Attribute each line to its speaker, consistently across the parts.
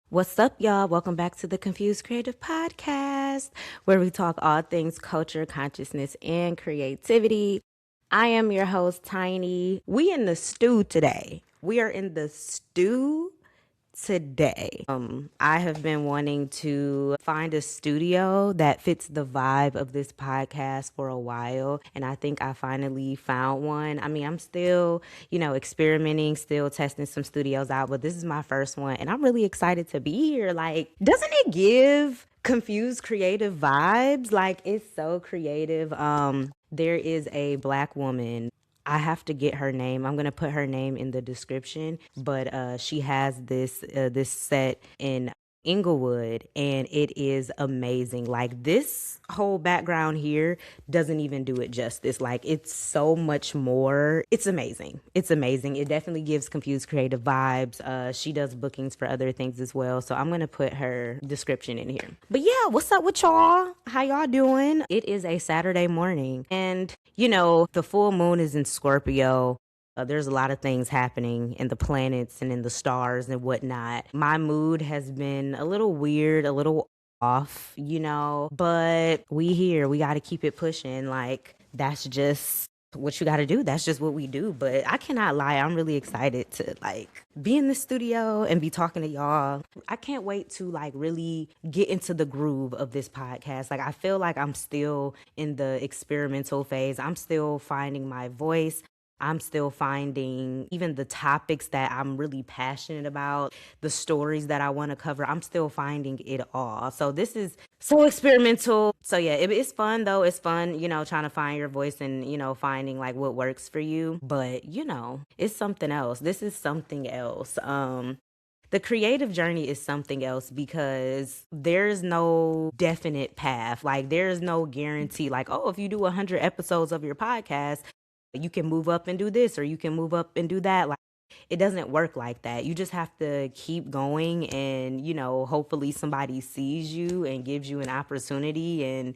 Speaker 1: What's up, y'all? Welcome back to the Confused Creative Podcast, where we talk all things culture, consciousness, and creativity. I am your host, Tiny. We in the stew today. We are in the stew today. I have been wanting to find a studio that fits the vibe of this podcast for a while, and I think I finally found one. I mean, I'm still, experimenting, still testing some studios out, but this is my first one, and I'm really excited to be here. Like, doesn't it give confused creative vibes? Like, it's so creative. There is a Black woman. I have to get her name. I'm gonna put her name in the description. But she has this set in Inglewood, and it is amazing. Like, this whole background here doesn't even do it justice. Like, it's so much more. It's amazing. It's amazing. It definitely gives confused creative vibes. She does bookings for other things as well. So I'm gonna put her description in here. But yeah, what's up with y'all? How y'all doing? It is a Saturday morning, and the full moon is in Scorpio. There's a lot of things happening in the planets and in the stars and whatnot. My mood has been a little weird, a little off, but we here. We got to keep it pushing. Like, that's just what you got to do. That's just what we do. But I cannot lie. I'm really excited to be in the studio and be talking to y'all. I can't wait to really get into the groove of this podcast. Like, I feel like I'm still in the experimental phase. I'm still finding my voice. I'm still finding even the topics that I'm really passionate about, the stories that I want to cover. I'm still finding it all. So this is so experimental. So yeah, it's fun though. It's fun, trying to find your voice and, finding what works for you. But, it's something else. This is something else. The creative journey is something else because there's no definite path. Like, there's no guarantee oh, if you do 100 episodes of your podcast, you can move up and do this or you can move up and do that. Like, it doesn't work like that. You just have to keep going and, hopefully somebody sees you and gives you an opportunity, and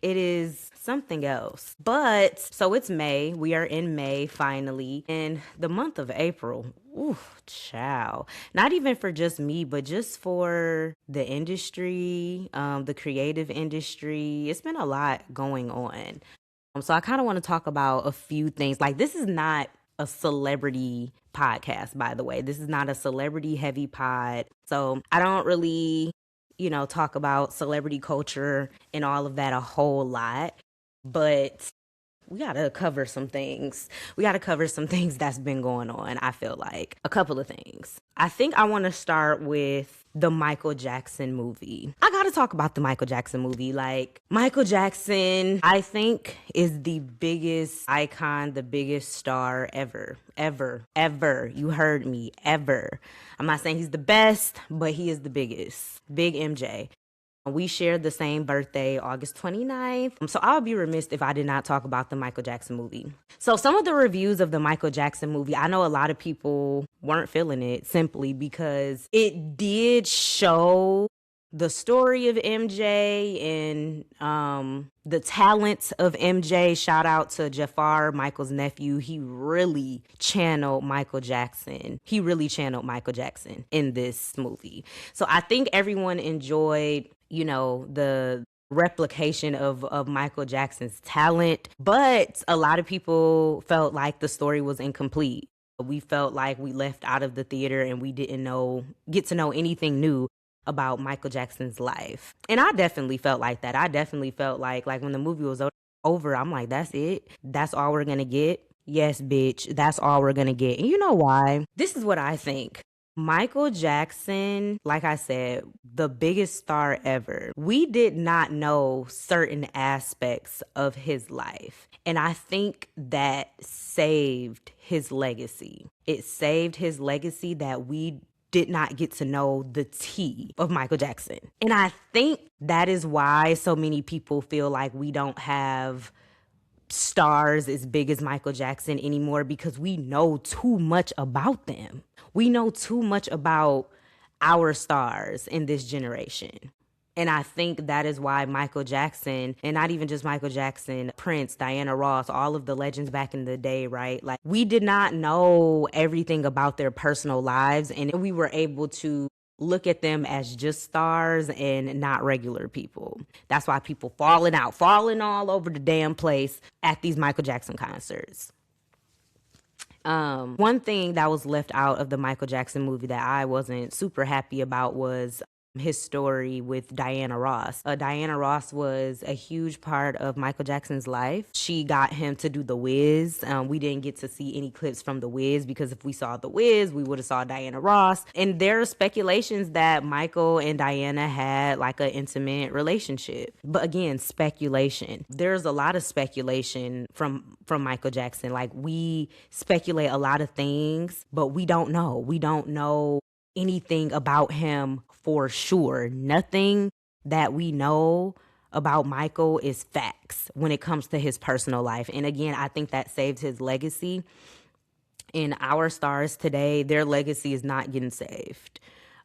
Speaker 1: it is something else. But so it's May. We are in May finally. And the month of April, ooh, child. Not even for just me, but just for the industry, the creative industry. It's been a lot going on. So I kind of want to talk about a few things. Like, this is not a celebrity podcast, by the way. This is not a celebrity heavy pod. So I don't really, talk about celebrity culture and all of that a whole lot. But we got to cover some things. We got to cover some things that's been going on, I feel like. A couple of things. I think I want to start with the Michael Jackson movie. I got to talk about the Michael Jackson movie. Like, Michael Jackson, I think, is the biggest icon, the biggest star ever. Ever. You heard me. Ever. I'm not saying he's the best, but he is the biggest. Big MJ. We shared the same birthday, August 29th. So I'll be remiss if I did not talk about the Michael Jackson movie. So some of the reviews of the Michael Jackson movie, I know a lot of people weren't feeling it simply because it did show the story of MJ and the talents of MJ. Shout out to Jafar, Michael's nephew. He really channeled Michael Jackson. In this movie. So I think everyone enjoyed, the replication of Michael Jackson's talent, but a lot of people felt like the story was incomplete. We felt like we left out of the theater and we didn't get to know anything new about Michael Jackson's life. And I definitely felt like that. I definitely felt like when the movie was over, I'm like, that's it? That's all we're gonna get? Yes, bitch, that's all we're gonna get. And you know why? This is what I think. Michael Jackson, like I said, the biggest star ever. We did not know certain aspects of his life. And I think that saved his legacy. It saved his legacy that we did not get to know the tea of Michael Jackson. And I think that is why so many people feel like we don't have stars as big as Michael Jackson anymore, because we know too much about them. We know too much about our stars in this generation. And I think that is why Michael Jackson, and not even just Michael Jackson, Prince, Diana Ross, all of the legends back in the day, right? Like, we did not know everything about their personal lives, and we were able to look at them as just stars and not regular people. That's why people falling all over the damn place at these Michael Jackson concerts. One thing that was left out of the Michael Jackson movie that I wasn't super happy about was his story with Diana Ross. Diana Ross was a huge part of Michael Jackson's life. She got him to do The Wiz. We didn't get to see any clips from The Wiz because if we saw The Wiz, we would have saw Diana Ross. And there are speculations that Michael and Diana had like an intimate relationship. But again, speculation. There's a lot of speculation from Michael Jackson. Like, we speculate a lot of things, but we don't know. We don't know anything about him for sure. Nothing that we know about Michael is facts when it comes to his personal life. And again, I think that saved his legacy. And our stars today, their legacy is not getting saved.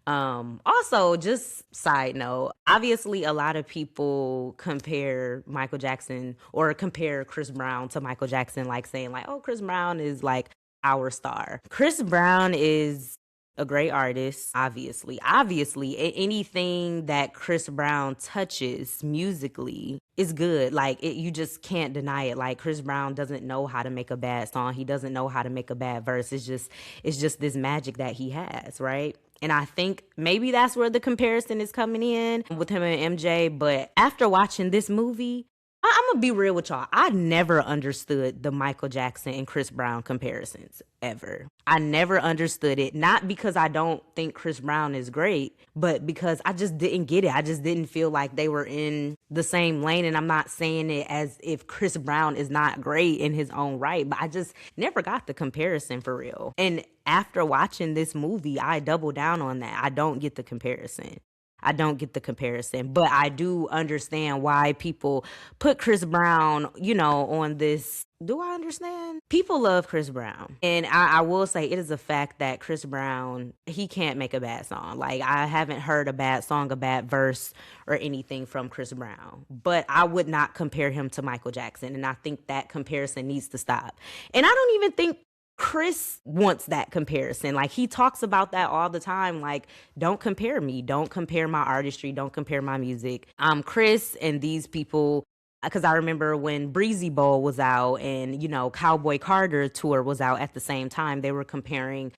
Speaker 1: Also, just side note, obviously a lot of people compare Michael Jackson or compare Chris Brown to Michael Jackson, like saying like, oh, Chris Brown is like our star. Chris Brown is a great artist, obviously. Anything that Chris Brown touches musically is good. Like, you just can't deny it. Like, Chris Brown doesn't know how to make a bad song. He doesn't know how to make a bad verse. It's just this magic that he has, right? And I think maybe that's where the comparison is coming in with him and MJ. But after watching this movie, I'm going to be real with y'all. I never understood the Michael Jackson and Chris Brown comparisons, ever. I never understood it. Not because I don't think Chris Brown is great, but because I just didn't get it. I just didn't feel like they were in the same lane. And I'm not saying it as if Chris Brown is not great in his own right, but I just never got the comparison for real. And after watching this movie, I double down on that. I don't get the comparison. But I do understand why people put Chris Brown, on this. Do I understand? People love Chris Brown. And I will say it is a fact that Chris Brown, he can't make a bad song. Like, I haven't heard a bad song, a bad verse, or anything from Chris Brown. But I would not compare him to Michael Jackson. And I think that comparison needs to stop. And I don't even think Chris wants that comparison. Like, he talks about that all the time. Like, don't compare me. Don't compare my artistry. Don't compare my music. Chris and these people, because I remember when Breezy Bowl was out and, Cowboy Carter tour was out at the same time, they were comparing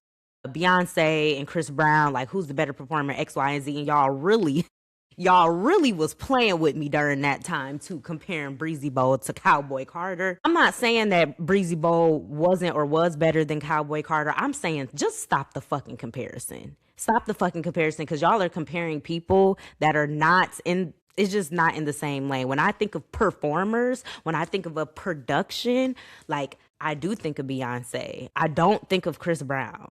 Speaker 1: Beyonce and Chris Brown, like, who's the better performer, X, Y, and Z. And y'all really was playing with me during that time too, comparing Breezy Bowl to Cowboy Carter. I'm not saying that Breezy Bowl wasn't or was better than Cowboy Carter. I'm saying just stop the fucking comparison. Stop the fucking comparison, because y'all are comparing people that are not in, it's just not in the same lane. When I think of performers, when I think of a production, like, I do think of Beyonce. I don't think of Chris Brown.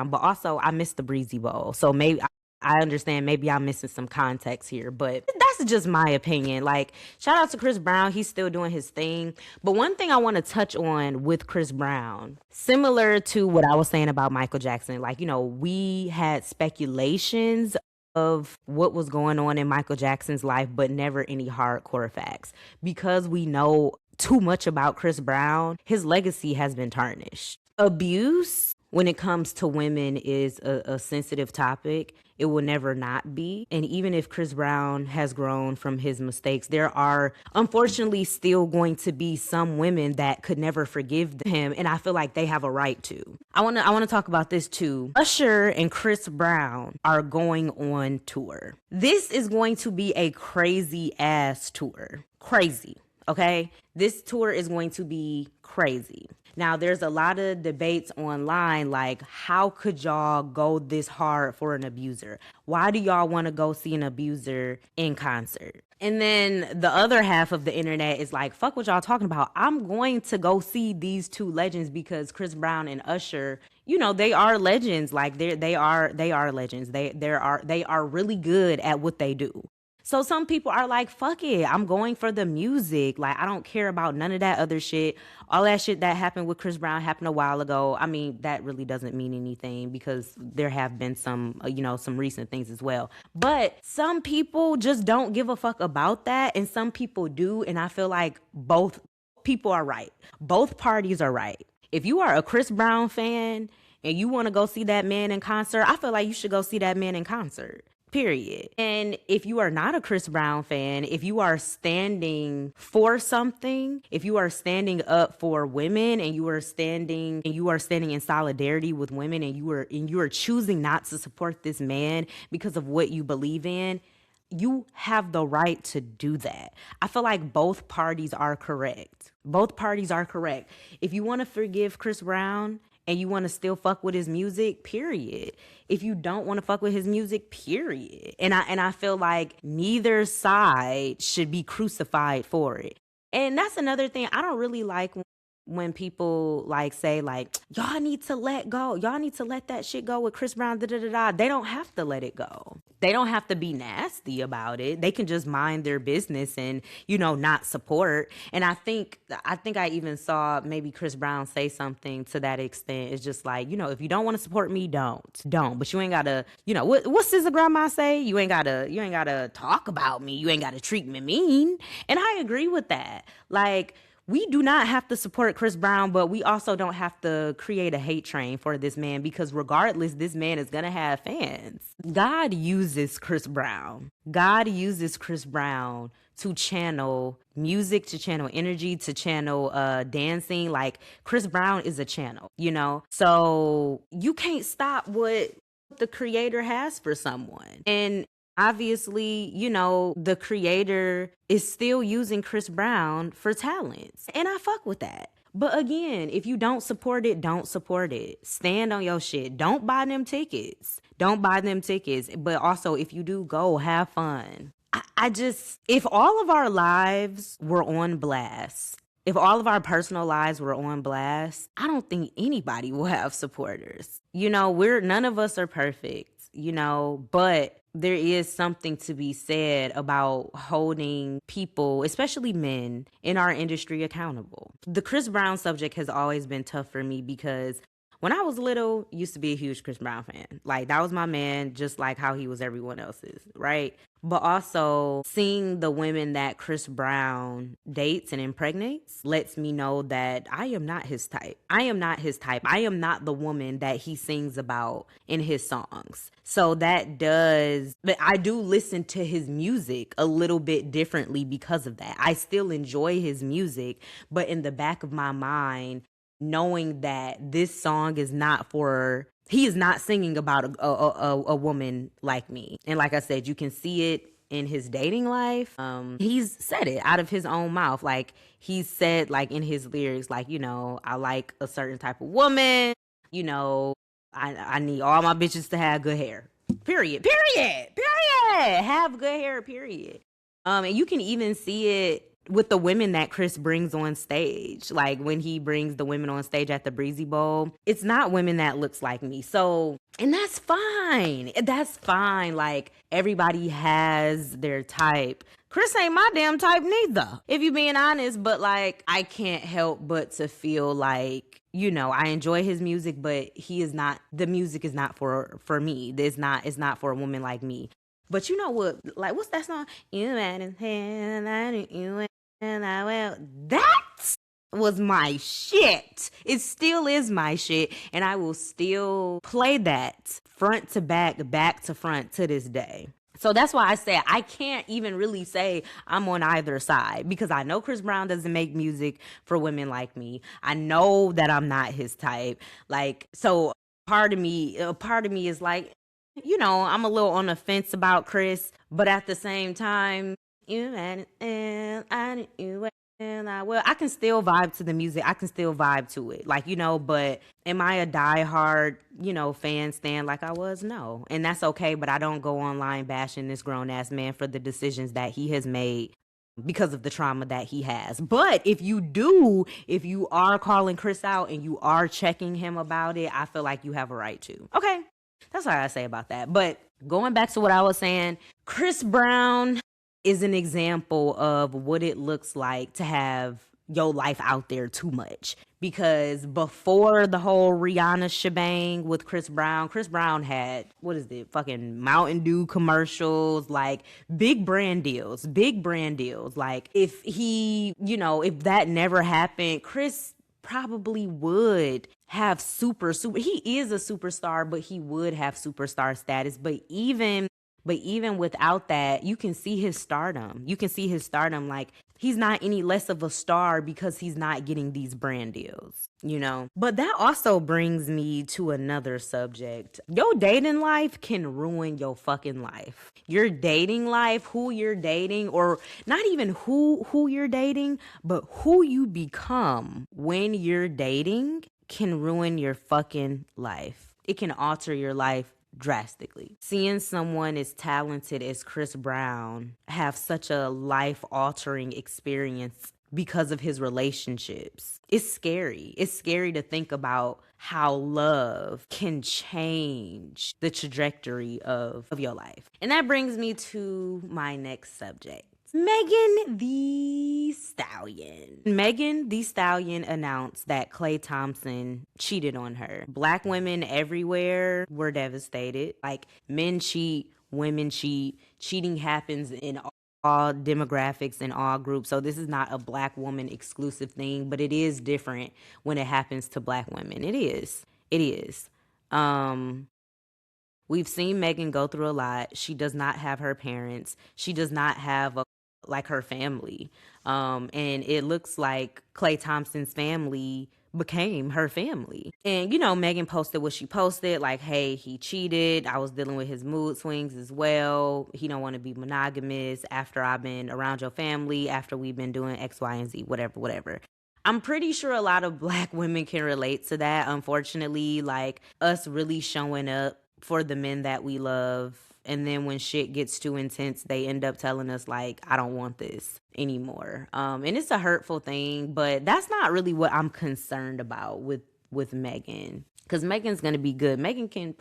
Speaker 1: But also I miss the Breezy Bowl. So maybe I understand maybe I'm missing some context here, but that's just my opinion. Like, shout out to Chris Brown. He's still doing his thing. But one thing I want to touch on with Chris Brown, similar to what I was saying about Michael Jackson, like, we had speculations of what was going on in Michael Jackson's life, but never any hardcore facts. Because we know too much about Chris Brown, his legacy has been tarnished. Abuse, when it comes to women, is a sensitive topic. It will never not be. And even if Chris Brown has grown from his mistakes, there are unfortunately still going to be some women that could never forgive him. And I feel like they have a right to. I want to talk about this too. Usher and Chris Brown are going on tour. This is going to be a crazy ass tour. Crazy. Okay? This tour is going to be crazy. Now, there's a lot of debates online, like, how could y'all go this hard for an abuser? Why do y'all want to go see an abuser in concert? And then the other half of the internet is like, fuck what y'all talking about. I'm going to go see these two legends because Chris Brown and Usher, they are legends. Like, they are legends. They are really good at what they do. So some people are like, fuck it, I'm going for the music. Like, I don't care about none of that other shit. All that shit that happened with Chris Brown happened a while ago. I mean, that really doesn't mean anything because there have been some, some recent things as well. But some people just don't give a fuck about that, and some people do. And I feel like both people are right. Both parties are right. If you are a Chris Brown fan and you want to go see that man in concert, I feel like you should go see that man in concert. Period. And if you are not a Chris Brown fan, if you are standing for something, if you are standing up for women and you are standing in solidarity with women, and you are choosing not to support this man because of what you believe in, you have the right to do that. I feel like both parties are correct. Both parties are correct. If you want to forgive Chris Brown and you want to still fuck with his music, period. If you don't want to fuck with his music, period. And I feel like neither side should be crucified for it. And that's another thing I don't really like when people like say like, y'all need to let go. Y'all need to let that shit go with Chris Brown, da da da da. They don't have to let it go. They don't have to be nasty about it. They can just mind their business and, not support. And I think I even saw maybe Chris Brown say something to that extent. It's just like, if you don't want to support me, don't. But you ain't gotta, what's Sister Grandma say? You ain't gotta talk about me. You ain't gotta treat me mean. And I agree with that. Like, we do not have to support Chris Brown, but we also don't have to create a hate train for this man, because regardless, this man is going to have fans. God uses Chris Brown. God uses Chris Brown to channel music, to channel energy, to channel dancing. Like, Chris Brown is a channel, So you can't stop what the creator has for someone. And obviously, the creator is still using Chris Brown for talents. And I fuck with that. But again, if you don't support it, don't support it. Stand on your shit. Don't buy them tickets. But also, if you do go, have fun. If all of our lives were on blast, if all of our personal lives were on blast, I don't think anybody will have supporters. None of us are perfect, but there is something to be said about holding people, especially men, in our industry accountable. The Chris Brown subject has always been tough for me because when I was little, I used to be a huge Chris Brown fan. Like, that was my man, just like how he was everyone else's, right? But also, seeing the women that Chris Brown dates and impregnates lets me know that I am not his type. I am not the woman that he sings about in his songs. So but I do listen to his music a little bit differently because of that. I still enjoy his music, but in the back of my mind, knowing that this song is not he is not singing about a woman like me. And like I said, you can see it in his dating life. He's said it out of his own mouth. Like, he's said, like, in his lyrics, like, I like a certain type of woman. I need all my bitches to have good hair. Period. Have good hair, period. And you can even see it with the women that Chris brings on stage. Like, when he brings the women on stage at the Breezy Bowl, it's not women that looks like me. So, and that's fine. Like, everybody has their type. Chris ain't my damn type neither, if you being honest. But, like, I can't help but to feel like, I enjoy his music, but the music is not for me. It's not for a woman like me. But you know what? Like, what's that song? You and his hand, and I will. That was my shit. It still is my shit, and I will still play that front to back to front to this day. So that's why I say I can't even really say I'm on either side, because I know Chris Brown doesn't make music for women like me. I know that I'm not his type. Like, so part of me is like, I'm a little on the fence about Chris, but at the same time, I can still vibe to the music. I can still vibe to it. Like, but am I a diehard, fan stan like I was? No. And that's okay, but I don't go online bashing this grown-ass man for the decisions that he has made because of the trauma that he has. But if you are calling Chris out and you are checking him about it, I feel like you have a right to. Okay. That's all I say about that. But going back to what I was saying, Chris Brown is an example of what it looks like to have your life out there too much. Because before the whole Rihanna shebang with Chris Brown had, fucking Mountain Dew commercials, like big brand deals. Like, if he, if that never happened, Chris probably would have he is a superstar, but he would have superstar status. But even without that, you can see his stardom. You can see his stardom. Like, he's not any less of a star because he's not getting these brand deals, you know? But that also brings me to another subject. Your dating life can ruin your fucking life. Your dating life, who you're dating, or not even who you're dating, but who you become when you're dating can ruin your fucking life. It can alter your life drastically. Seeing someone as talented as Chris Brown have such a life-altering experience because of his relationships, it's scary. It's scary to think about how love can change the trajectory of your life. And that brings me to my next subject. Megan Thee Stallion. Megan Thee Stallion announced that Klay Thompson cheated on her. Black women everywhere were devastated. Like, men cheat, women cheat. Cheating happens in all demographics and all groups. So this is not a black woman exclusive thing, but it is different when it happens to black women. It is. It is. We've seen Megan go through a lot. She does not have her parents. She does not have her family. And it looks like Klay Thompson's family became her family. And, you know, Megan posted what she posted, like, hey, he cheated. I was dealing with his mood swings as well. He don't want to be monogamous after I've been around your family, after we've been doing X, Y, and Z, whatever. I'm pretty sure a lot of black women can relate to that. Unfortunately, like, us really showing up for the men that we love, and then when shit gets too intense, they end up telling us, like, I don't want this anymore. And it's a hurtful thing, but that's not really what I'm concerned about with Megan. Because Megan's going to be good. Megan can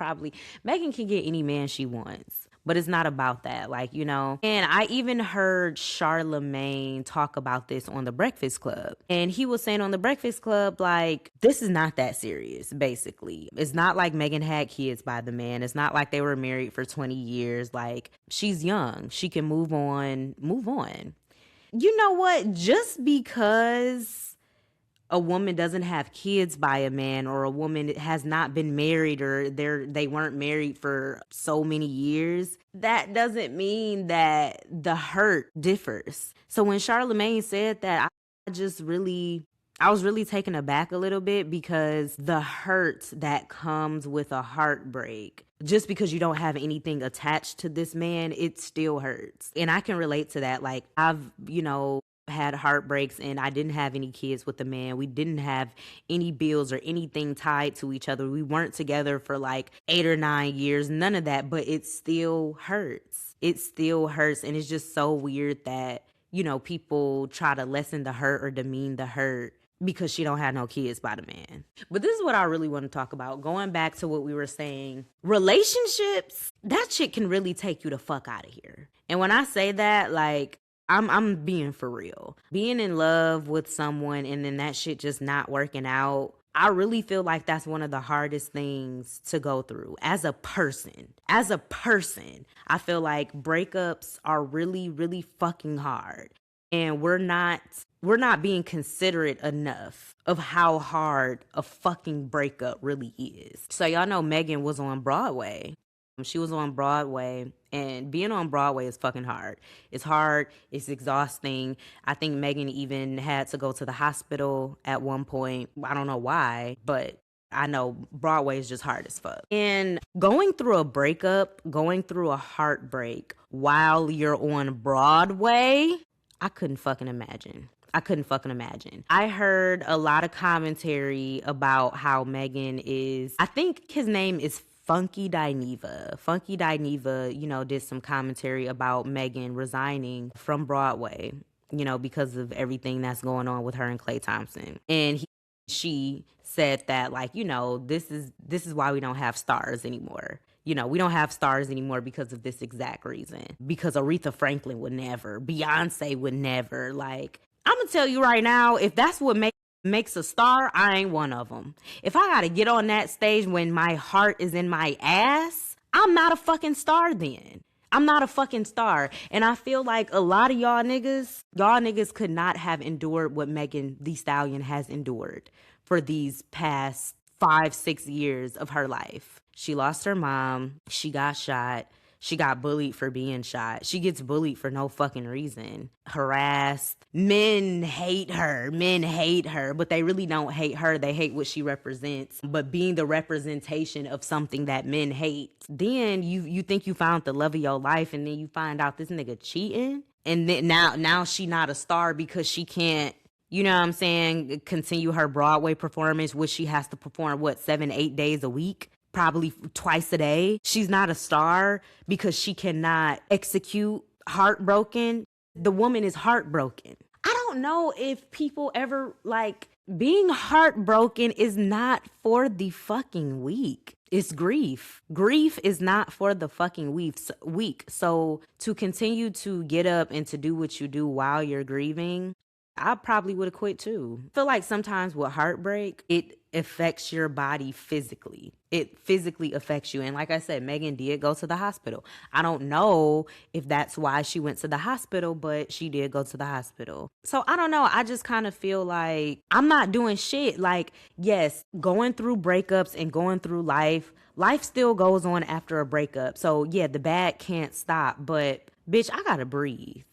Speaker 1: get any man she wants. But it's not about that, like, you know. And I even heard Charlemagne talk about this on The Breakfast Club. And he was saying on The Breakfast Club, like, this is not that serious, basically. It's not like Megan had kids by the man. It's not like they were married for 20 years. Like, she's young. She can move on. You know what? Just because a woman doesn't have kids by a man, or a woman has not been married, or they weren't married for so many years, that doesn't mean that the hurt differs. So when Charlemagne said that, I was really taken aback a little bit, because the hurt that comes with a heartbreak, just because you don't have anything attached to this man, it still hurts. And I can relate to that. Like, I've, had heartbreaks, and I didn't have any kids with the man. We didn't have any bills or anything tied to each other. We weren't together for like 8 or 9 years, none of that, but it still hurts. It still hurts. And it's just so weird that, people try to lessen the hurt or demean the hurt because she don't have no kids by the man. But this is what I really want to talk about. Going back to what we were saying, relationships, that shit can really take you the fuck out of here. And when I say that, like, I'm being for real. Being in love with someone and then that shit just not working out, I really feel like that's one of the hardest things to go through as a person. As a person, I feel like breakups are really, really fucking hard. And we're not being considerate enough of how hard a fucking breakup really is. So y'all know Megan was on Broadway. She was on Broadway, and being on Broadway is fucking hard. It's hard. It's exhausting. I think Megan even had to go to the hospital at one point. I don't know why, but I know Broadway is just hard as fuck. And going through a breakup, going through a heartbreak while you're on Broadway, I couldn't fucking imagine. I heard a lot of commentary about how Megan is, I think his name is Funky Dineva. Funky Dineva, did some commentary about Megan resigning from Broadway, because of everything that's going on with her and Klay Thompson. And she said that, like, this is why we don't have stars anymore. We don't have stars anymore because of this exact reason. Because Aretha Franklin would never, Beyonce would never. Like, I'm gonna tell you right now, if that's what makes a star, I ain't one of them. If I gotta get on that stage when my heart is in my ass, I'm not a fucking star then. I'm not a fucking star. And I feel like a lot of y'all niggas could not have endured what Megan Thee Stallion has endured for these past 5-6 years of her life. She lost her mom. She got shot. She got bullied for being shot. She gets bullied for no fucking reason. Harassed. Men hate her. Men hate her, but they really don't hate her. They hate what she represents. But being the representation of something that men hate, then you think you found the love of your life, and then you find out this nigga cheating. And then now she not a star because she can't, you know what I'm saying, continue her Broadway performance, which she has to perform, 7-8 days a week? Probably twice a day. She's not a star because she cannot execute Heartbroken. The woman is heartbroken. I don't know if people ever, like, being heartbroken is not for the fucking weak. It's grief. Grief is not for the fucking weak. So to continue to get up and to do what you do while you're grieving, I probably would have quit too. I feel like sometimes with heartbreak, it affects your body physically. It physically affects you. And like I said, Megan did go to the hospital. I don't know if that's why she went to the hospital, but she did go to the hospital. So I don't know. I just kind of feel like I'm not doing shit. Like, yes, going through breakups and going through life still goes on after a breakup. So yeah, the bad can't stop, but bitch, I gotta breathe.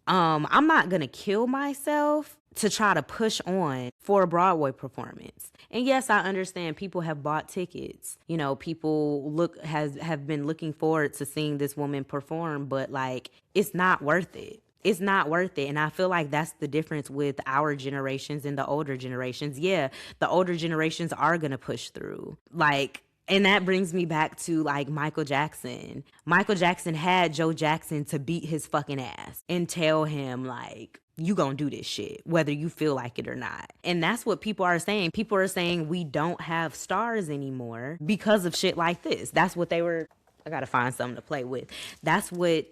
Speaker 1: I'm not gonna kill myself to try to push on for a Broadway performance. And yes, I understand people have bought tickets. You know, people have been looking forward to seeing this woman perform, but like, it's not worth it. It's not worth it. And I feel like that's the difference with our generations and the older generations. Yeah, the older generations are gonna push through. Like, and that brings me back to like Michael Jackson. Michael Jackson had Joe Jackson to beat his fucking ass and tell him like, you gonna do this shit, whether you feel like it or not. And that's what people are saying. People are saying we don't have stars anymore because of shit like this. That's what they were. I gotta find something to play with. That's what,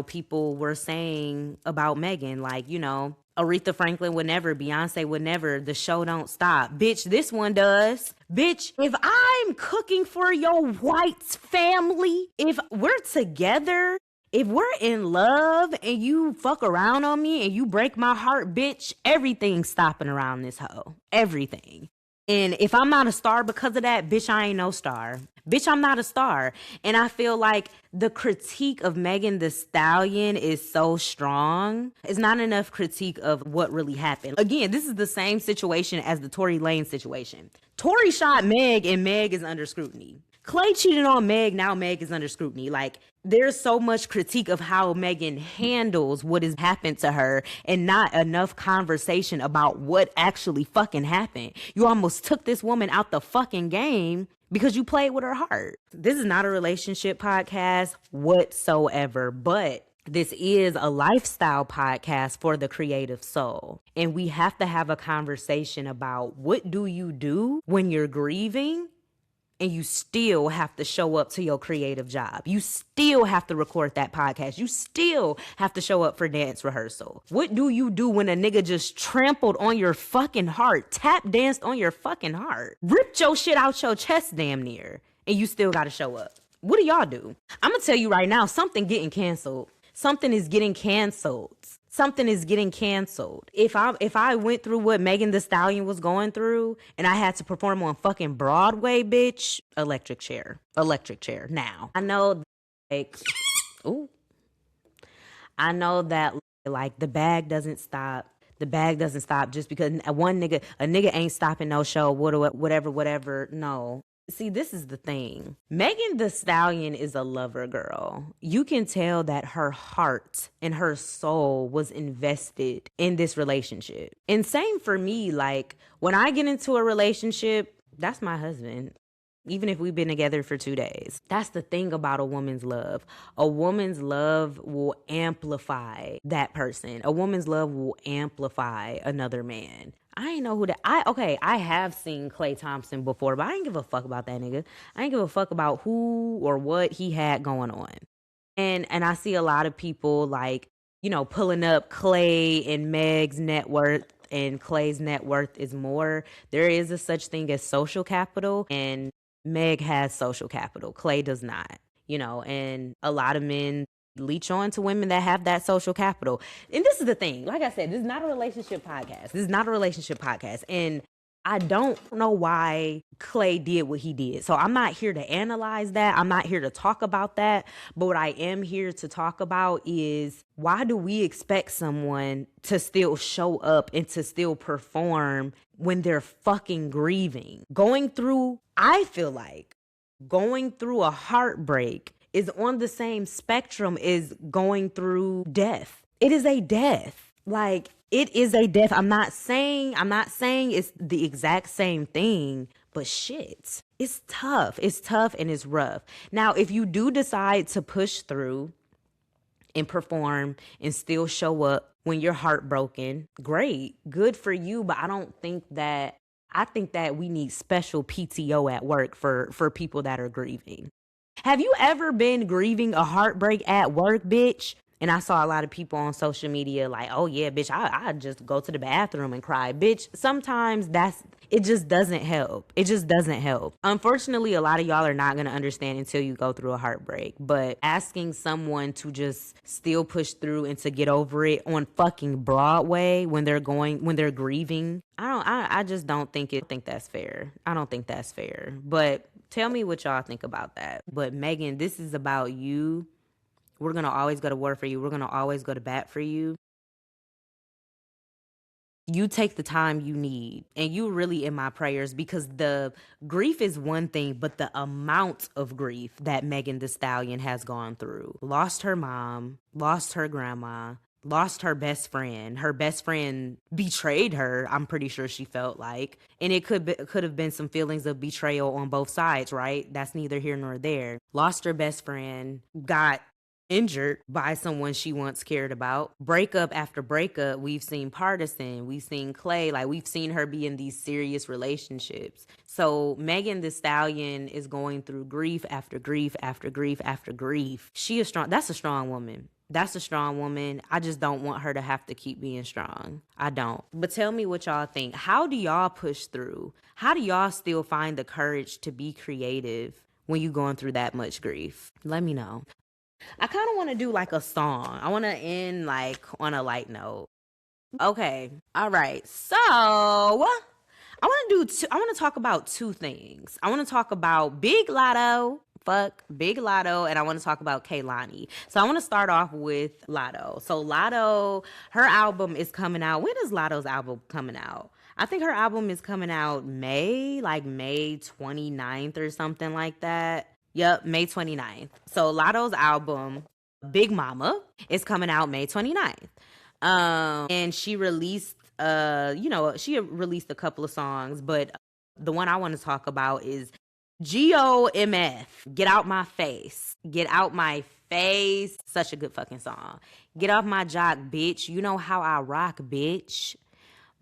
Speaker 1: people were saying about Megan. Like, Aretha Franklin would never, Beyonce would never, the show don't stop. Bitch, this one does. Bitch, if I'm cooking for your white family, if we're together, if we're in love and you fuck around on me and you break my heart, bitch, everything's stopping around this hoe. Everything. And if I'm not a star because of that, bitch, I ain't no star. Bitch, I'm not a star. And I feel like the critique of Megan Thee Stallion is so strong. It's not enough critique of what really happened. Again, this is the same situation as the Tory Lanez situation. Tory shot Meg and Meg is under scrutiny. Clay cheated on Meg, now Meg is under scrutiny. Like, there's so much critique of how Megan handles what has happened to her and not enough conversation about what actually fucking happened. You almost took this woman out the fucking game because you played with her heart. This is not a relationship podcast whatsoever, but this is a lifestyle podcast for the creative soul. And we have to have a conversation about what do you do when you're grieving and you still have to show up to your creative job. You still have to record that podcast. You still have to show up for dance rehearsal. What do you do when a nigga just trampled on your fucking heart, tap danced on your fucking heart, ripped your shit out your chest damn near, and you still gotta show up? What do y'all do? I'm gonna tell you right now, something getting canceled. Something is getting canceled. Something is getting canceled. If I went through what Megan Thee Stallion was going through and I had to perform on fucking Broadway, bitch, electric chair now. I know that like the bag doesn't stop. The bag doesn't stop just because a nigga ain't stopping no show, whatever. No. See, this is the thing. Megan Thee Stallion is a lover girl. You can tell that her heart and her soul was invested in this relationship. And same for me, like when I get into a relationship, that's my husband. Even if we've been together for 2 days. That's the thing about a woman's love. A woman's love will amplify that person. A woman's love will amplify another man. I ain't know who that. I have seen Klay Thompson before, but I ain't give a fuck about that nigga. I ain't give a fuck about who or what he had going on. And I see a lot of people like, pulling up Klay and Meg's net worth, and Klay's net worth is more. There is a such thing as social capital, and Meg has social capital. Klay does not. And a lot of men leech on to women that have that social capital. And this is the thing. Like I said, this is not a relationship podcast. This is not a relationship podcast. And I don't know why Clay did what he did. So I'm not here to analyze that. I'm not here to talk about that. But what I am here to talk about is, why do we expect someone to still show up and to still perform when they're fucking grieving? I feel like going through a heartbreak is on the same spectrum as going through death. It is a death. Like, it is a death. I'm not saying it's the exact same thing, but shit, it's tough. It's tough and it's rough. Now, if you do decide to push through and perform and still show up when you're heartbroken, great, good for you. But I think that we need special PTO at work for people that are grieving. Have you ever been grieving a heartbreak at work, bitch? And I saw a lot of people on social media like, oh yeah, bitch, I just go to the bathroom and cry. Bitch, sometimes it just doesn't help. It just doesn't help. Unfortunately, a lot of y'all are not going to understand until you go through a heartbreak. But asking someone to just still push through and to get over it on fucking Broadway when they're grieving, I just don't think that's fair. I don't think that's fair. But tell me what y'all think about that. But Megan, this is about you. We're going to always go to war for you. We're going to always go to bat for you. You take the time you need, and you really in my prayers, because the grief is one thing, but the amount of grief that Megan Thee Stallion has gone through. Lost her mom, lost her grandma, lost her best friend. Her best friend betrayed her, I'm pretty sure she felt like. And it could have been some feelings of betrayal on both sides, right? That's neither here nor there. Lost her best friend, got injured by someone she once cared about. Breakup after breakup, we've seen Partisan, we've seen Clay, like we've seen her be in these serious relationships. So Megan Thee Stallion is going through grief after grief after grief after grief. She is strong. That's a strong woman. That's a strong woman. I just don't want her to have to keep being strong. I don't. But tell me what y'all think. How do y'all push through? How do y'all still find the courage to be creative when you're going through that much grief? Let me know. I kind of want to do like a song. I want to end like on a light note. Okay. All right. So I want to talk about two things. I want to talk about Big Lato. Fuck Big Lato, and I want to talk about Kehlani. So I want to start off with Lato. So Lato, her album is coming out. When is Lato's album coming out? I think her album is coming out May 29th or something like that. Yep, May 29th. So Lato's album, Big Mama, is coming out May 29th. And she released, she released a couple of songs, but the one I want to talk about is GOMF, Get Out My Face. Get Out My Face. Such a good fucking song. Get off my jock, bitch. You know how I rock, bitch.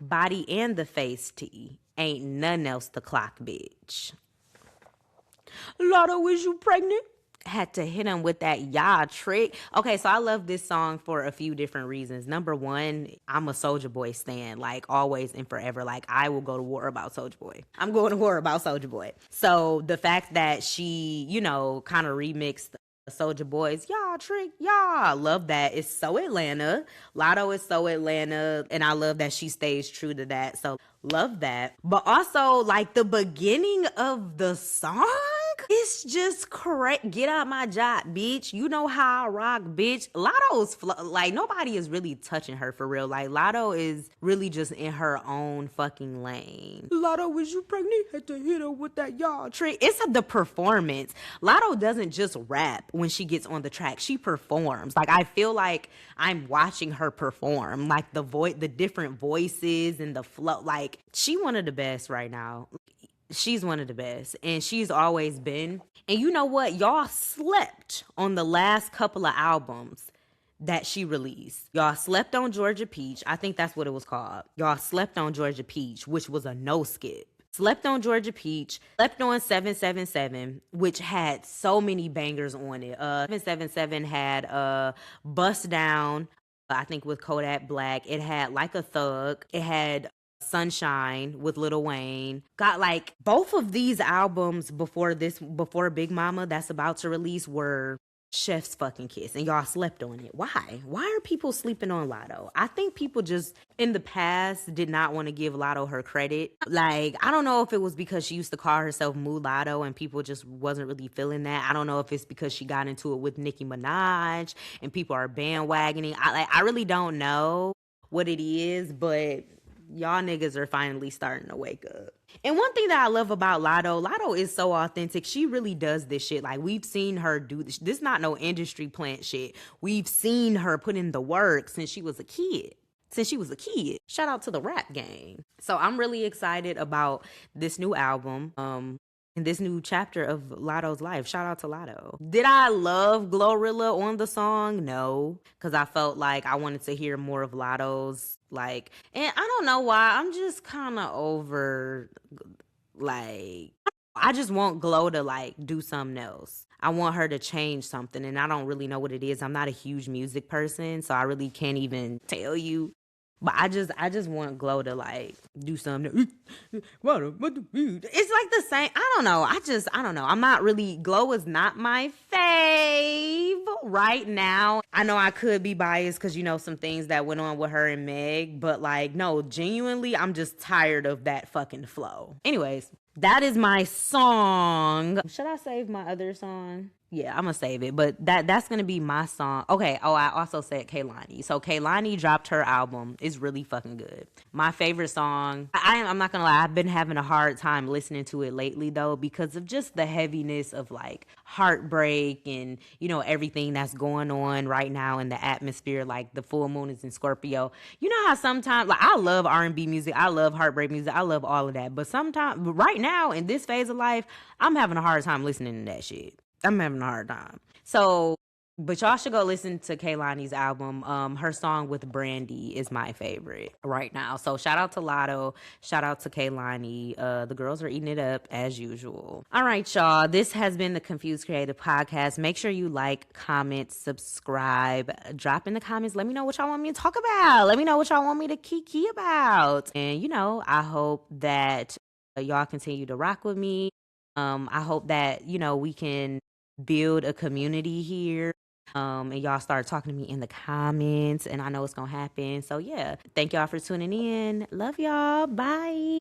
Speaker 1: Body and the face T. Ain't nothing else to clock, bitch. Lato, is you pregnant? Had to hit him with that trick. Okay, so I love this song for a few different reasons. Number one, I'm a Soulja Boy stan, like always and forever. Like, I will go to war about Soulja Boy. I'm going to war about Soulja Boy. So the fact that she, kind of remixed Soulja Boy's trick, love that. It's so Atlanta. Lato is so Atlanta, and I love that she stays true to that. So love that. But also, like, the beginning of the song, it's just correct. Get out my job, bitch. You know how I rock, bitch. Lato's like, nobody is really touching her for real. Like, Lato is really just in her own fucking lane. Lato, is you pregnant? Had to hit her with that trick. It's the performance. Lato doesn't just rap when she gets on the track. She performs. Like, I feel like I'm watching her perform. Like, the different voices and the flow. Like, she one of the best right now. She's one of the best, and she's always been. And you know what? Y'all slept on the last couple of albums that she released. Y'all slept on Georgia Peach. I think that's what it was called. Y'all slept on Georgia Peach, which was a no skip. Slept on Georgia Peach. Slept on 777, which had so many bangers on it. 777 had Bust Down, I think with Kodak Black. It had Like a Thug. It had Sunshine with Lil Wayne. Got like both of these albums before Big Mama that's about to release were chef's fucking kiss, and y'all slept on it. Why are people sleeping on Lotto? I think people just in the past did not want to give Lotto her credit. Like, I don't know if it was because she used to call herself Mulatto and people just wasn't really feeling that. I don't know if it's because she got into it with Nicki Minaj and people are bandwagoning. I really don't know what it is, but y'all niggas are finally starting to wake up. And one thing that I love about Lotto is so authentic. She really does this shit. Like, we've seen her do this. This not no industry plant shit. We've seen her put in the work since she was a kid. Shout out to the rap gang. So I'm really excited about this new album. And this new chapter of Lotto's life. Shout out to Lotto. Did I love Glorilla on the song? No, because I felt like I wanted to hear more of Lotto's, like, and I don't know why. I'm just kind of over, like, I just want Glow to, like, do something else. I want her to change something, and I don't really know what it is. I'm not a huge music person, so I really can't even tell you. But I just want Glow to, like, do something. It's like the same. I don't know. I don't know. I'm not really, Glow is not my fave right now. I know I could be biased because, you know, some things that went on with her and Meg, but, like, no, genuinely, I'm just tired of that fucking flow. Anyways, that is my song. Should I save my other song? Yeah, I'm gonna save it, but that's gonna be my song. Okay. Oh, I also said Kehlani. So Kehlani dropped her album. It's really fucking good. My favorite song. I'm not gonna lie. I've been having a hard time listening to it lately though because of just the heaviness of like heartbreak and, you know, everything that's going on right now in the atmosphere. Like the full moon is in Scorpio. You know how sometimes, like, I love R&B music. I love heartbreak music. I love all of that. But sometimes, right now in this phase of life, I'm having a hard time listening to that shit. I'm having a hard time. So, but y'all should go listen to Kehlani's album. Her song with Brandy is my favorite right now. So shout out to Lotto. Shout out to Kehlani. The girls are eating it up as usual. All right, y'all. This has been the Confused Creative Podcast. Make sure you like, comment, subscribe. Drop in the comments. Let me know what y'all want me to talk about. Let me know what y'all want me to kiki about. And, you know, I hope that y'all continue to rock with me. I hope that, you know, we can build a community here. And y'all start talking to me in the comments, and I know it's gonna happen. So yeah, thank y'all for tuning in. Love y'all. Bye.